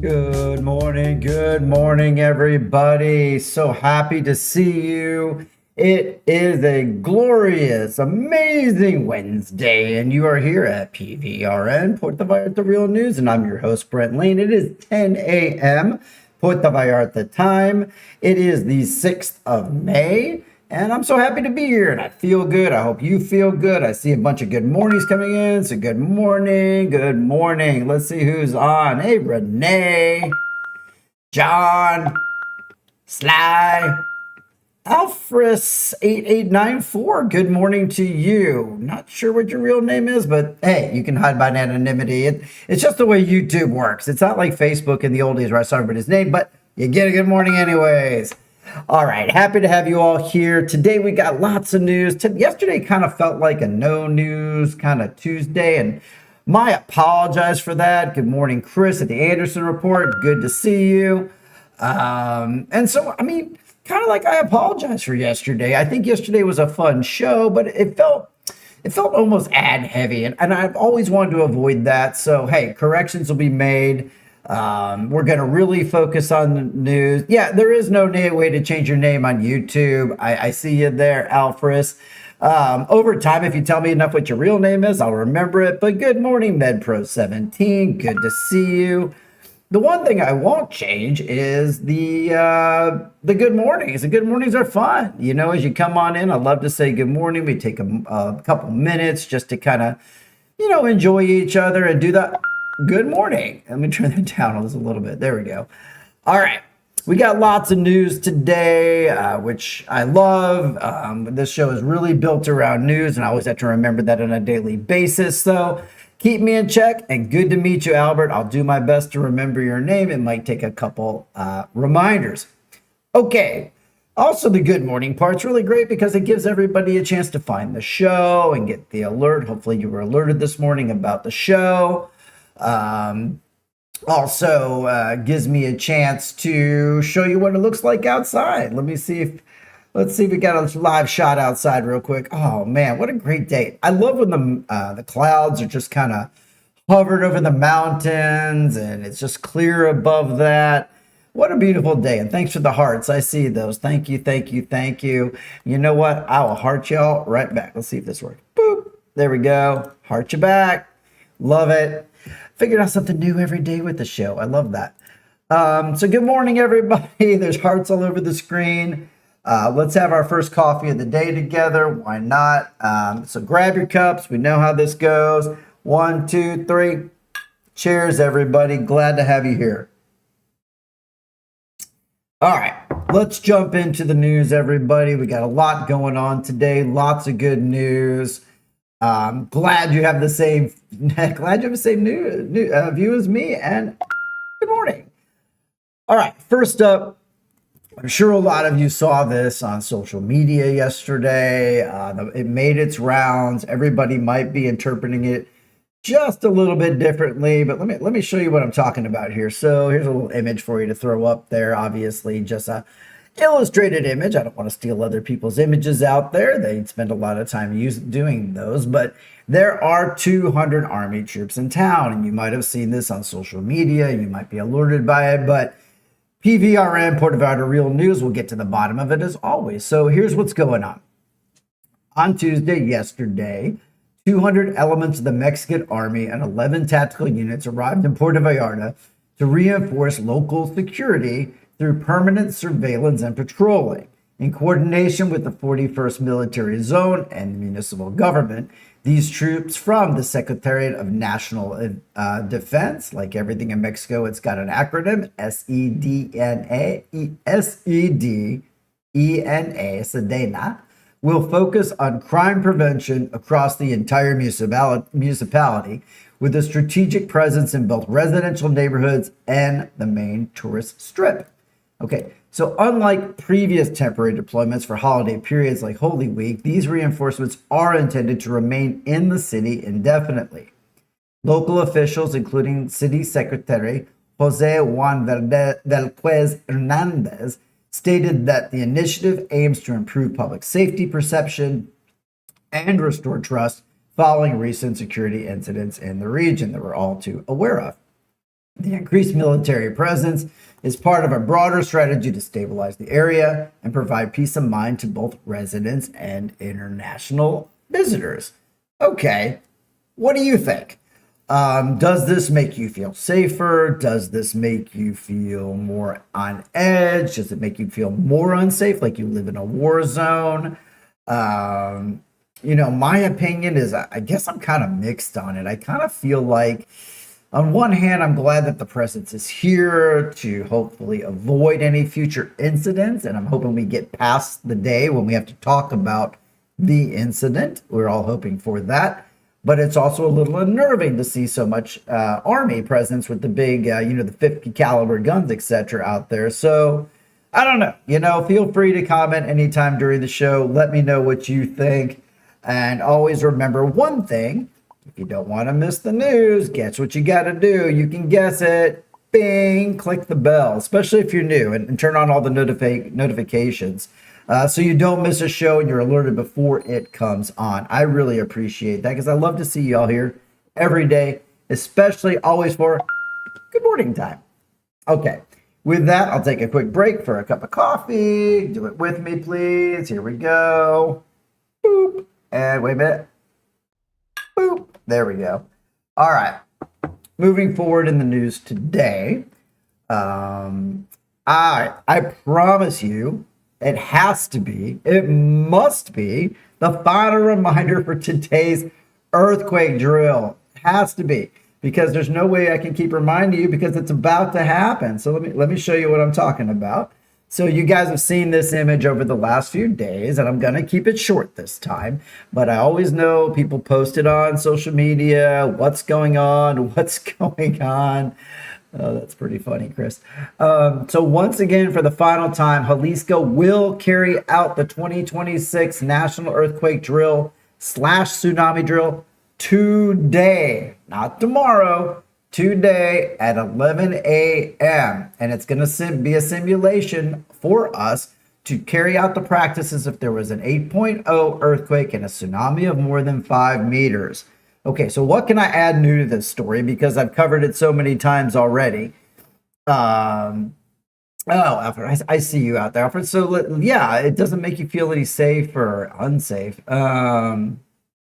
Good morning, everybody. So happy to see you. It is a glorious, amazing Wednesday, and you are here at PVRN, Puerto Vallarta Real News, and I'm your host, Brent Lane. It is 10 a.m. Puerto Vallarta time. It is the 6th of May. And I'm so happy to be here, and I feel good. I hope you feel good. I see a bunch of good mornings coming in. So good morning. Good morning. Let's see who's on. Hey, Renee, John, Sly, Alfris8894. Good morning to you. Not sure what your real name is, but hey, you can hide by anonymity. It's just the way YouTube works. It's not like Facebook in the old days where I saw everybody's name, but you get a good morning anyways. All right, happy to have you all here. Today we got lots of news. Yesterday kind of felt like a no news kind of Tuesday, and my apologize for that. Good morning, Chris at the Anderson Report. Good to see you. And so, I mean, kind of like I apologize for yesterday. I think yesterday was a fun show, but it felt almost ad heavy, and I've always wanted to avoid that. So, hey, corrections will be made. We're going to really focus on the news. Yeah, there is no way to change your name on YouTube. I see you there, Alfris. Over time, if you tell me enough what your real name is, I'll remember it. But good morning, MedPro17. Good to see you. The one thing I won't change is the good mornings. The good mornings are fun. You know, as you come on in, I love to say good morning. We take a couple minutes just to kind of, enjoy each other and do that. Good morning. Let me turn that down a little bit. There we go. All right. We got lots of news today, which I love. This show is really built around news, and I always have to remember that on a daily basis. So keep me in check, and good to meet you, Albert. I'll do my best to remember your name. It might take a couple reminders. Okay. Also, the good morning part's really great because it gives everybody a chance to find the show and get the alert. Hopefully you were alerted this morning about the show. Also gives me a chance to show you what it looks like outside. Let's see if we got a live shot outside real quick. Oh man, what a great day. I love when the clouds are just kind of hovered over the mountains and it's just clear above that. What a beautiful day. And thanks for the hearts. I see those. Thank you, thank you, thank you. You know what? I will heart y'all right back. Let's see if this works. Boop. There we go. Heart you back. Love it. Figured out something new every day with the show. I love that. So good morning, everybody. There's hearts all over the screen. Let's have our first coffee of the day together. Why not? So grab your cups. We know how this goes. 1, 2, 3. Cheers, everybody. Glad to have you here. All right, let's jump into the news, everybody. We got a lot going on today. Lots of good news. Glad you have the same view as me, and good morning. All right, first up, I'm sure a lot of you saw this on social media yesterday. It made its rounds. Everybody might be interpreting it just a little bit differently, but let me show you what I'm talking about here. So here's a little image for you to throw up there. Obviously, just a illustrated image. I don't want to steal other people's images out there. They spend a lot of time doing those, but there are 200 Army troops in town, and you might have seen this on social media. You might be alerted by it, but PVRN, Puerto Vallarta Real News, will get to the bottom of it as always. So here's what's going on. On Tuesday, yesterday, 200 elements of the Mexican Army and 11 tactical units arrived in Puerto Vallarta to reinforce local security through permanent surveillance and patrolling. In coordination with the 41st Military Zone and the municipal government, these troops from the Secretariat of National Defense, like everything in Mexico, it's got an acronym, SEDENA, will focus on crime prevention across the entire municipality with a strategic presence in both residential neighborhoods and the main tourist strip. Okay, so unlike previous temporary deployments for holiday periods like Holy Week, these reinforcements are intended to remain in the city indefinitely. Local officials, including City Secretary Jose Juan Velquez Hernandez, stated that the initiative aims to improve public safety perception and restore trust following recent security incidents in the region that we're all too aware of. The increased military presence is part of a broader strategy to stabilize the area and provide peace of mind to both residents and international visitors. Okay, what do you think? Does this make you feel safer? Does this make you feel more on edge? Does it make you feel more unsafe, like you live in a war zone? My opinion is I guess I'm kind of mixed on it. I kind of feel like, on one hand, I'm glad that the presence is here to hopefully avoid any future incidents. And I'm hoping we get past the day when we have to talk about the incident. We're all hoping for that. But it's also a little unnerving to see so much Army presence with the big, the 50 caliber guns, etc. out there. So I don't know. Feel free to comment anytime during the show. Let me know what you think. And always remember one thing. If you don't want to miss the news, guess what you got to do. You can guess it. Bing, click the bell, especially if you're new, and turn on all the notifications so you don't miss a show and you're alerted before it comes on. I really appreciate that because I love to see you all here every day, especially always for good morning time. Okay, with that, I'll take a quick break for a cup of coffee. Do it with me, please. Here we go. Boop. And wait a minute. Boop. There we go. All right. Moving forward in the news today, I promise you, it must be the final reminder for today's earthquake drill. It has to be, because there's no way I can keep reminding you because it's about to happen. So let me show you what I'm talking about. So you guys have seen this image over the last few days, and I'm going to keep it short this time. But I always know people post it on social media. What's going on? What's going on? Oh, that's pretty funny, Chris. So once again, for the final time, Jalisco will carry out the 2026 National Earthquake Drill / Tsunami Drill today, not tomorrow. Today at 11 a.m. And it's going to be a simulation for us to carry out the practices if there was an 8.0 earthquake and a tsunami of more than 5 meters. Okay, so what can I add new to this story? Because I've covered it so many times already. Alfred, I see you out there, Alfred. So yeah, it doesn't make you feel any safe or unsafe.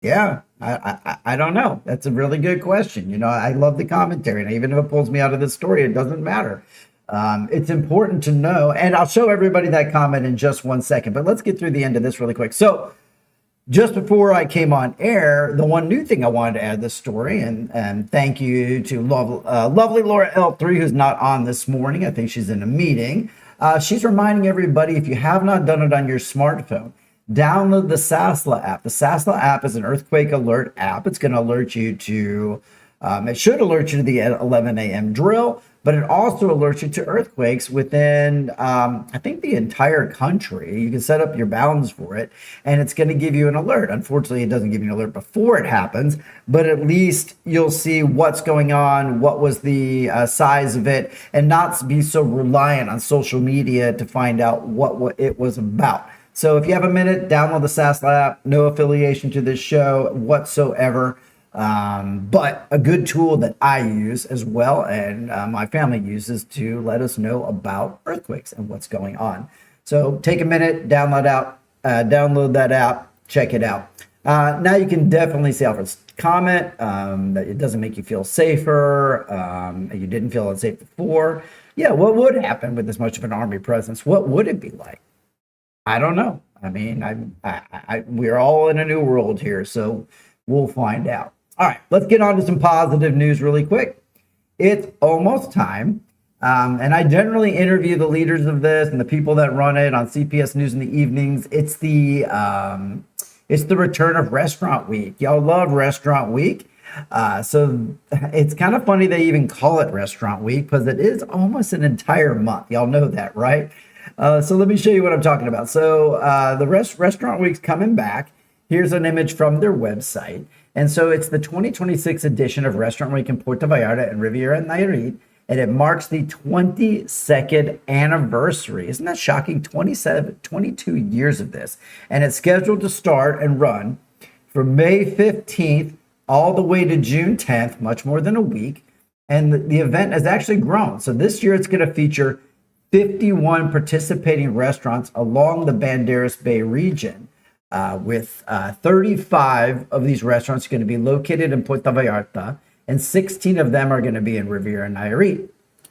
Yeah, I don't know. That's a really good question. I love the commentary, and even if it pulls me out of this story, it doesn't matter. It's important to know, and I'll show everybody that comment in just 1 second, but let's get through the end of this really quick. So just before I came on air, the one new thing I wanted to add to this story, and thank you to lovely Laura L3, who's not on this morning. I think she's in a meeting. She's reminding everybody, if you have not done it on your smartphone, download the SASLA app. The SASLA app is an earthquake alert app. It's going to alert you to, it should alert you to the 11 a.m. drill, but it also alerts you to earthquakes within, I think, the entire country. You can set up your bounds for it, and it's going to give you an alert. Unfortunately, it doesn't give you an alert before it happens, but at least you'll see what's going on, what was the size of it, and not be so reliant on social media to find out what it was about. So if you have a minute, download the SASLA app. No affiliation to this show whatsoever, but a good tool that I use as well, and my family uses to let us know about earthquakes and what's going on. So take a minute, download that app, check it out. Now you can definitely see Alfred's comment that it doesn't make you feel safer. You didn't feel unsafe before. Yeah, what would happen with this much of an Army presence? What would it be like? I don't know. I mean, we're all in a new world here, so we'll find out. All right, let's get on to some positive news really quick. It's almost time, and I generally interview the leaders of this and the people that run it on CPS News in the evenings. It's the return of Restaurant Week. Y'all love Restaurant Week. So it's kind of funny they even call it Restaurant Week because it is almost an entire month. Y'all know that, right? So let me show you what I'm talking about. So the Restaurant Week's coming back. Here's an image from their website. And so it's the 2026 edition of Restaurant Week in Puerto Vallarta and Riviera Nayarit, and it marks the 22nd anniversary. Isn't that shocking? 22 years of this. And it's scheduled to start and run from May 15th all the way to June 10th, much more than a week. And the event has actually grown. So this year it's going to feature 51 participating restaurants along the Banderas Bay region, with 35 of these restaurants going to be located in Puerto Vallarta, and 16 of them are going to be in Riviera Nayarit.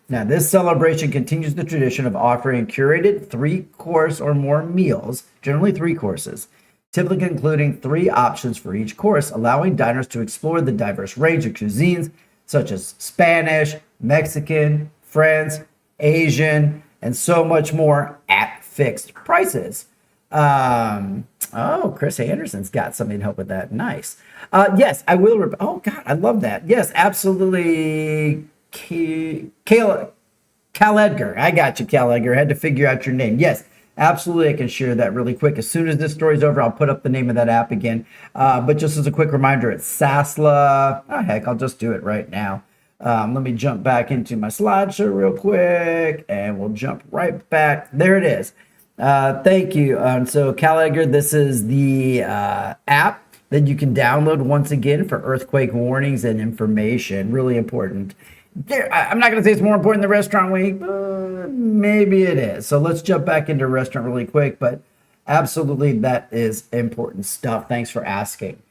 Now, this celebration continues the tradition of offering curated 3-course or more meals, generally 3 courses, typically including 3 options for each course, allowing diners to explore the diverse range of cuisines such as Spanish, Mexican, French, Asian, and so much more at fixed prices. Oh, Chris Anderson's got something to help with that. Nice. Yes, I will. Oh, God, I love that. Yes, absolutely. Cal Edgar. I got you, Cal Edgar. I had to figure out your name. Yes, absolutely. I can share that really quick. As soon as this story's over, I'll put up the name of that app again. But just as a quick reminder, it's Sasla. Oh, heck, I'll just do it right now. Let me jump back into my slideshow real quick, and we'll jump right back. There it is. Thank you. So Cal Edgar, this is the app that you can download once again for earthquake warnings and information. Really important. I'm not going to say it's more important than Restaurant Week, but maybe it is. So let's jump back into restaurant really quick, but absolutely that is important stuff. Thanks for asking.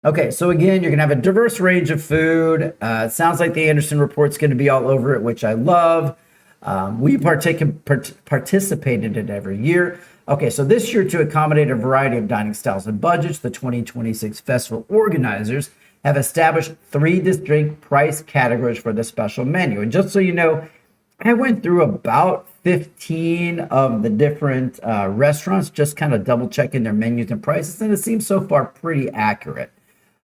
Okay, so again, you're going to have a diverse range of food. It sounds like the Anderson Report's going to be all over it, which I love. We participated in it every year. Okay, so this year, to accommodate a variety of dining styles and budgets, the 2026 festival organizers have established 3 distinct price categories for the special menu. And just so you know, I went through about 15 of the different restaurants, just kind of double checking their menus and prices, and it seems so far pretty accurate.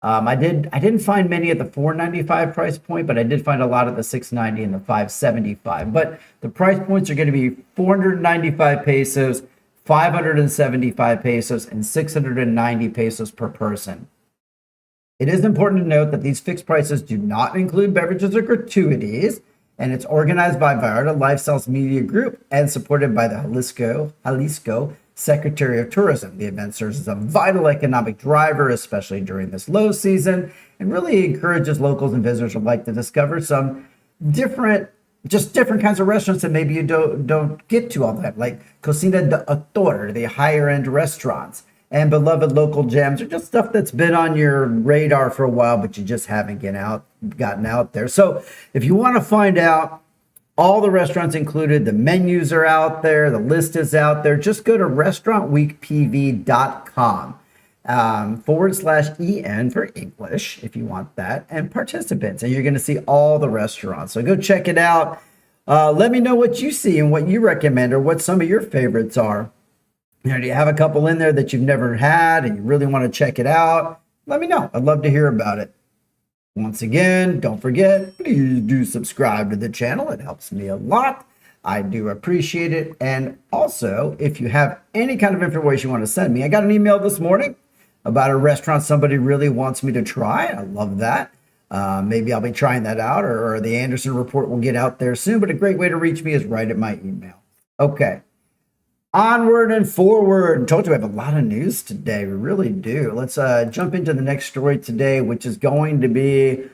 I didn't find many at the $4.95 price point, but I did find a lot at the $6.90 and the $5.75. But the price points are going to be 495 pesos, 575 pesos, and 690 pesos per person. It is important to note that these fixed prices do not include beverages or gratuities, and it's organized by Vallarta Lifestyles Media Group and supported by the Jalisco Secretary of Tourism. The event serves as a vital economic driver, especially during this low season, and really encourages locals and visitors who like to discover some different kinds of restaurants that maybe you don't get to all that, like Cocina de Autor, the higher end restaurants, and beloved local gems, or just stuff that's been on your radar for a while, but you just haven't gotten out there. So if you want to find out all the restaurants included, the menus are out there, the list is out there, just go to restaurantweekpv.com /EN for English, if you want that, and participants, and you're going to see all the restaurants. So go check it out. Let me know what you see and what you recommend, or what some of your favorites are. You know, do you have a couple in there that you've never had and you really want to check it out? Let me know. I'd love to hear about it. Once again, don't forget, please do subscribe to the channel. It helps me a lot. I do appreciate it. And also, if you have any kind of information you want to send me, I got an email this morning about a restaurant somebody really wants me to try. I love that. Maybe I'll be trying that out, or the Anderson Report will get out there soon. But a great way to reach me is right at my email. Okay. Onward and forward. I told you we have a lot of news today. We really do. Let's jump into the next story today, which is going to be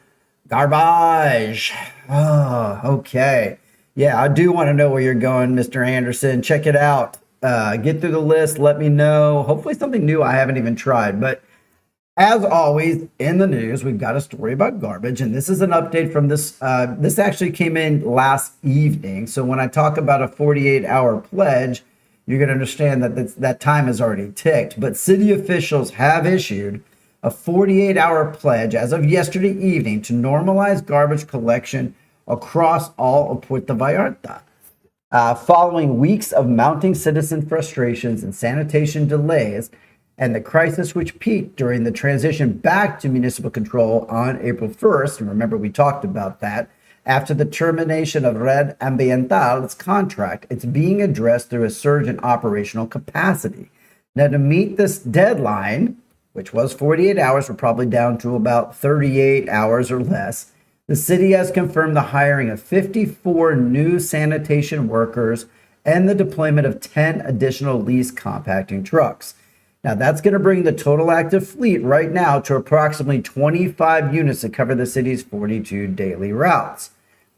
garbage. Oh, okay. Yeah, I do want to know where you're going, Mr. Anderson. Check it out. Get through the list. Let me know. Hopefully something new I haven't even tried. But as always, in the news, we've got a story about garbage. And this is an update from this. This actually came in last evening. So when I talk about a 48-hour pledge, you're going to understand that that time has already ticked. But city officials have issued a 48-hour pledge as of yesterday evening to normalize garbage collection across all of Puerto Vallarta. Following weeks of mounting citizen frustrations and sanitation delays, and the crisis which peaked during the transition back to municipal control on April 1st, and remember we talked about that, after the termination of Red Ambiental's contract, it's being addressed through a surge in operational capacity. Now, to meet this deadline, which was 48 hours, we're probably down to about 38 hours or less, the city has confirmed the hiring of 54 new sanitation workers and the deployment of 10 additional lease compacting trucks. Now, that's going to bring the total active fleet right now to approximately 25 units to cover the city's 42 daily routes.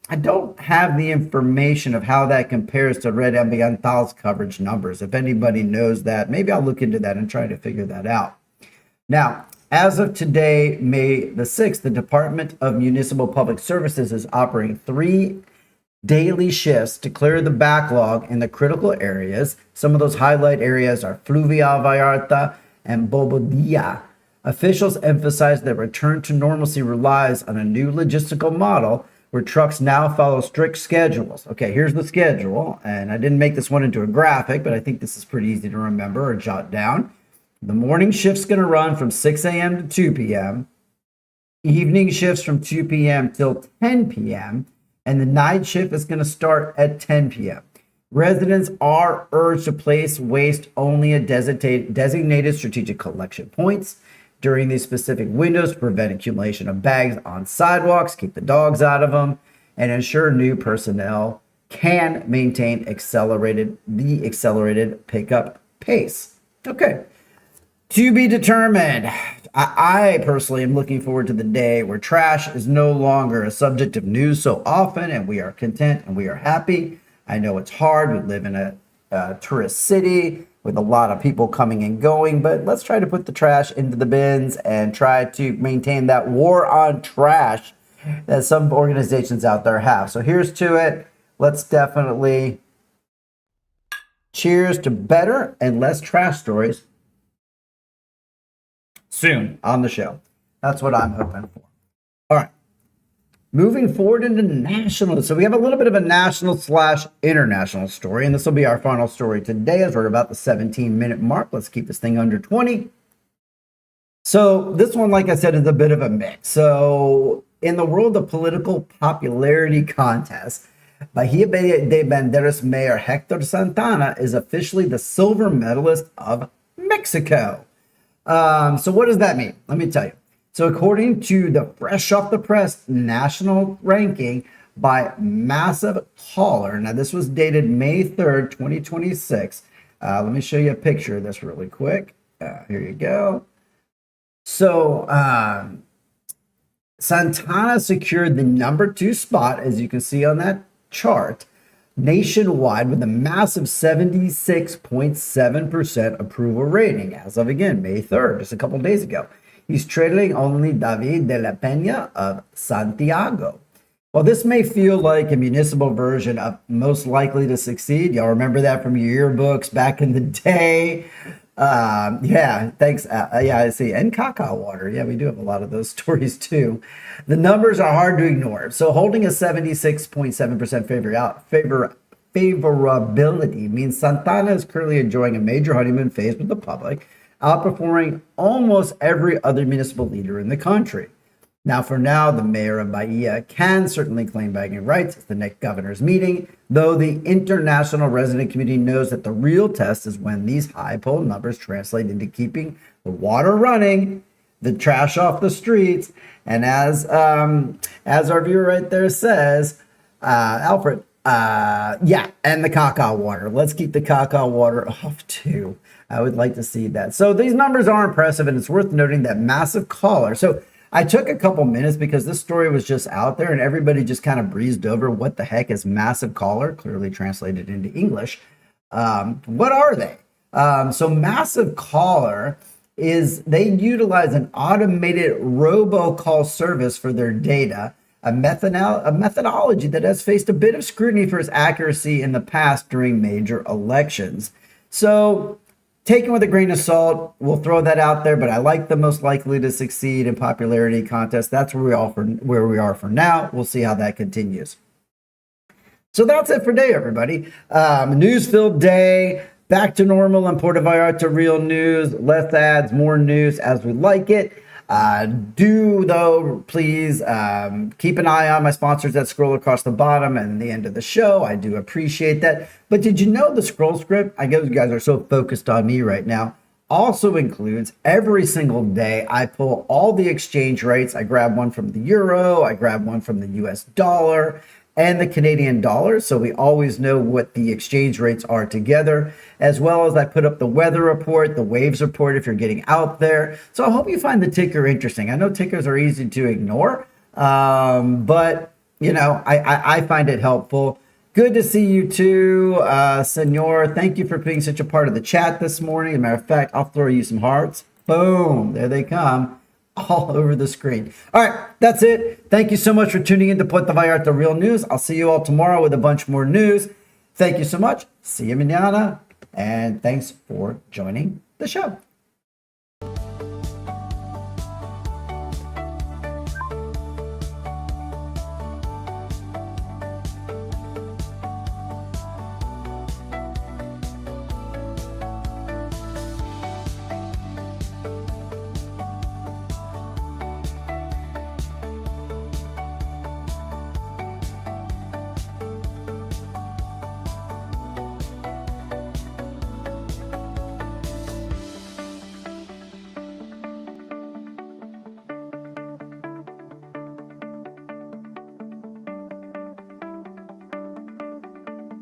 I don't have the information of how that compares to Red Ambiental's coverage numbers. If anybody knows that, maybe I'll look into that and try to figure that out. Now, as of today, May the 6th, the Department of Municipal Public Services is operating 3 daily shifts to clear the backlog in the critical areas. Some of those highlight areas are Puerto Vallarta and Bobadilla. Officials emphasize that return to normalcy relies on a new logistical model where trucks now follow strict schedules. Okay, here's the schedule, and I didn't make this one into a graphic, but I think this is pretty easy to remember or jot down. The morning shift's going to run from 6 a.m. to 2 p.m. Evening shifts from 2 p.m. till 10 p.m. And the night shift is going to start at 10 p.m. Residents are urged to place waste only at designated strategic collection points during these specific windows to prevent accumulation of bags on sidewalks, keep the dogs out of them, and ensure new personnel can maintain the accelerated pickup pace. Okay. To be determined. I personally am looking forward to the day where trash is no longer a subject of news so often, and we are content and we are happy. I know it's hard. We live in a tourist city with a lot of people coming and going, but let's try to put the trash into the bins and try to maintain that war on trash that some organizations out there have. So here's to it. Let's definitely cheers to better and less trash stories soon on the show. That's what I'm hoping for. All right. Moving forward into national. So we have a little bit of a national/international story, and this will be our final story today as we're about the 17-minute mark. Let's keep this thing under 20. So this one, like I said, is a bit of a mix. So in the world of political popularity contests, Bahia de Banderas Mayor Hector Santana is officially the silver medalist of Mexico. So what does that mean? Let me tell you. So according to the fresh off the press national ranking by Massive Caller, now this was dated May 3rd, 2026. Let me show you a picture of this really quick. Here you go. So Santana secured the number 2 spot, as you can see on that chart, nationwide with a massive 76.7% approval rating as of, again, May 3rd, just a couple days ago. He's trailing only David de la Peña of Santiago. While this may feel like a municipal version of Most Likely to Succeed, y'all remember that from your yearbooks back in the day? Yeah, thanks. Yeah, I see. And cacao water. Yeah, we do have a lot of those stories too. The numbers are hard to ignore. So holding a 76.7% favorability means Santana is currently enjoying a major honeymoon phase with the public, outperforming almost every other municipal leader in the country. Now, for now, the mayor of Bahia can certainly claim bragging rights at the next governor's meeting, though the international resident community knows that the real test is when these high poll numbers translate into keeping the water running, the trash off the streets, and as our viewer right there says, Alfred, yeah, and the cacao water. Let's keep the cacao water off too. I would like to see that. So these numbers are impressive, and it's worth noting that Massive Caller. So I took a couple minutes because this story was just out there and everybody just kind of breezed over what the heck is Massive Caller, clearly translated into English. What are they? So Massive Caller they utilize an automated robocall service for their data, a methodology that has faced a bit of scrutiny for its accuracy in the past during major elections. So take it with a grain of salt. We'll throw that out there, but I like the Most Likely to Succeed in popularity contest. That's where we are for now. We'll see how that continues. So that's it for today, everybody. News-filled day. Back to normal in Puerto Vallarta. Real news. Less ads, more news as we like it. Though, please keep an eye on my sponsors that scroll across the bottom and the end of the show. I do appreciate that. But did you know the scroll script, I guess you guys are so focused on me right now, also includes every single day I pull all the exchange rates. I grab one from the euro, I grab one from the US dollar and the Canadian dollar, so we always know what the exchange rates are together, as well as I put up the weather report, the waves report if you're getting out there. So I hope you find the ticker interesting. I know tickers are easy to ignore, but I find it helpful. Good to see you too, Senor. Thank you for being such a part of the chat this morning. As a matter of fact, I'll throw you some hearts. Boom, there they come, all over the screen. All right, that's it. Thank you so much for tuning in to Puerto Vallarta Real News. I'll see you all tomorrow with a bunch more news. Thank you so much. See you mañana. And thanks for joining the show.